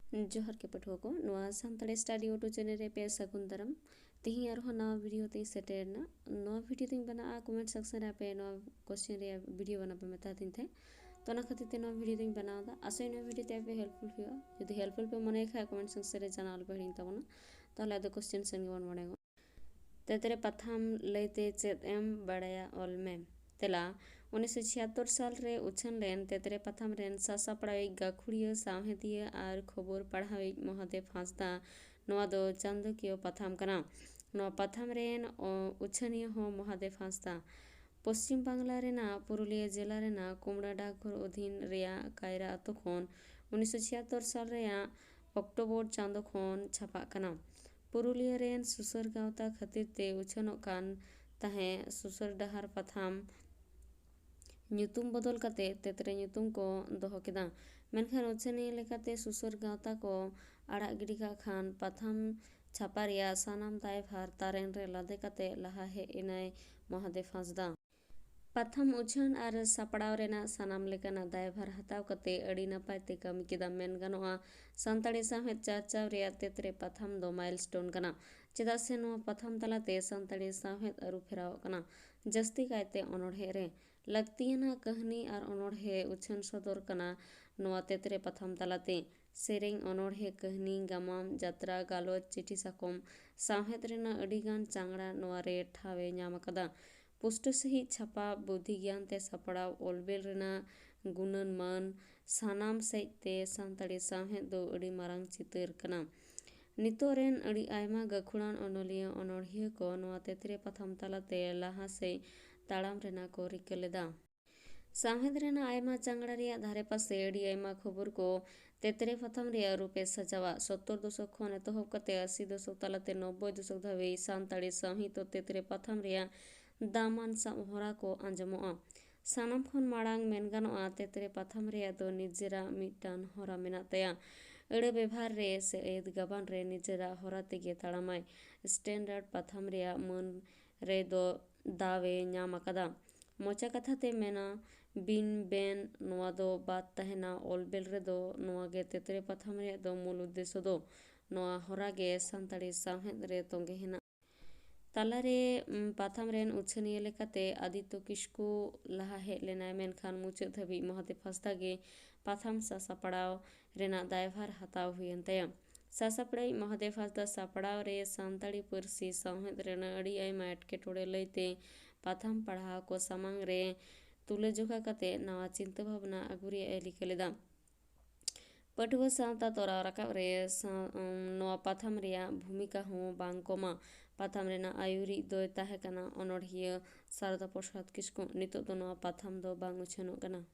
जोहर के पठुआ को नवा सानताड़ी स्टडी यूट्यूब चैनल रे पे सगुन दाराम तेही आरो नवा वीडियो ते सेटेरना नवा वीडियो तिंग बना कमेंट सेक्शन रे पे नवा क्वेश्चन रे वीडियो बना पे मेता दिन थे तो ना खातिर ते नवा वीडियो तिंग बनाओ दा आसे नवा वीडियो ते पे हेल्पफुल हुआ यदि हेल्पफुल पे मने खा कमेंट सेक्शन रे जाना पे हिंग तबना ताले आदो क्वेश्चन सन वन बनेगो तेतरे पथाम लेते चेत एम बड़ाया ऑल में तेला 1976 साल रे उछन लेन तेतरे पथाम रेन सासा पढ़ाई गाखुड़िया सावहेदिया और खबर पढ़ाई महादेव हांसदा नवा दो चांदकियो पथाम कना नवा पथाम रेन उछनिय हो महादेव हांसदा पश्चिम बांग्ला रेना पुरुलिया जिला रेना कुमड़ा डाकघर अधीन रेया कायरा अतो खन 1976 साल रेया अक्टोबर चांदो खन छापा कना पुरुलिया रेन सुसर गावता खातिर ते उछनों कान तहे सुसर डहार पथाम ᱧᱩᱛᱩᱢ बदल कते तेतरे ᱧᱩᱛᱩᱢ को दोहो केदा मेनखान उछनी लेकाते सुसर गावता को आड़ा गिडी का खान पथाम छापारिया सानाम दायभार तारेन रे लादे कते लहा हे इनाय महादेव हांसदा पथाम उछन और सापड़ाव रेना सानाम लेकाना दायभार हताव कते अड़ी नपाय ते कामी केदा मेन गानोआ सानताड़ी साहेब चाचाव रेया तेतरे पथाम दो माइलस्टोन कना चेदा से नोआ पथाम तलाते सानताड़ी साहेब अरु फेराव कना जस्ती कायते अनोढ़े रे लगतियाना कहानी और अनोढ़े उछन सदर कना नोआ तेतरे पथाम तलाते सेरेंग अनोढ़े कहानी गामाम जात्रा गालोच चिठी साकम साहेब रेना अड़ीगान चांगड़ा नोआ रे ठावे ᱧᱟᱢ कदा पुष्ट सही छापा बुद्धि ज्ञान ते सपड़ाव ओलबेल रेना गुणन मान सानाम सहित ते सानताड़ी साहेब दो अड़ी मारांग चितर कना नितो रेन अड़ी आयमा गखुड़ान अनोलिया अनोढ़िया को नोआ तेतरे पथाम तलाते लहा से ताड़ाम रेना को रिका लेदा साहेब रेना आयमा चांगड़ा रेया धारे पासे अड़ी आयमा खबर को तेतरे पथाम रेया रूपे सजावा 70 दशक खन एतोहब कते 80 दशक तलाते 90 दशक धाबे सानताड़ी साहित्य तो तेतरे पथाम रेया दामान सामहरा को आंजमोआ सानाम खन माड़ांग मेन गानोआ तेतरे पथाम रेया दो निजेरा मिटान हरा मेना तया अड़े व्यवहार रे से एद गाबान रे निजेरा हरा तेगे ताड़ामाय स्टैंडर्ड पथाम रेया मन रे दो दावे ᱧᱟᱢ अकादा मोचा कथा ते मेना बिन बेन नोआ दो बात तहेना ओलबेल रे दो नोआ गे तेतरे पथाम रे दो मूल उद्देश्य दो नोआ हरा गे सानताड़ी साहेब रे तोंगे हेना तालारे पथाम रेन उछनिया लेकाते आदित्य किस्कु लहा हे लेनाय मेनखान मुचाद धाबी महादेव हांसदा गे पथाम सासापड़ाव रेना दायभार हताव हुयन तया सासापड़ाई महादेव हांसदा सापड़ाव रे सानताड़ी पारसी साहेब रेना अड़ी आयमा एटकेटोड़े लैते पथाम पढ़ाव को सामांग रे तुले जोखा कते नवा चिंता भावना अगुरी ए लिखे लेदा पटुआ सावता तोराव राकाब रे नवा पथाम रेया भूमिका हो बांग कोमा पथाम रेना आयुरी दो ताहे कना अनोढ़िया शारदा प्रसाद किस्कु नितो दो नवा पथाम दो बांग उछनो कना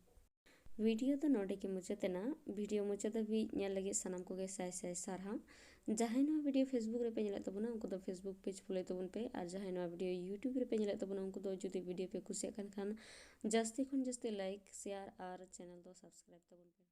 वीडियो तो नोडे के मुचातेना वीडियो मुचाते भी ᱧᱮᱞ लगी सनाम को गे साय साय सारहा जहां नवा वीडियो फेसबुक रे पे ᱧᱮᱞ तबना उनको तो फेसबुक पेज फॉलो तबन पे और जहां नवा वीडियो यूट्यूब रे पे ᱧᱮᱞ तबना उनको तो जुदी वीडियो पे कुसिया खान जास्ती खन जास्ती लाइक शेयर और चैनल दो सब्सक्राइब तबन पे।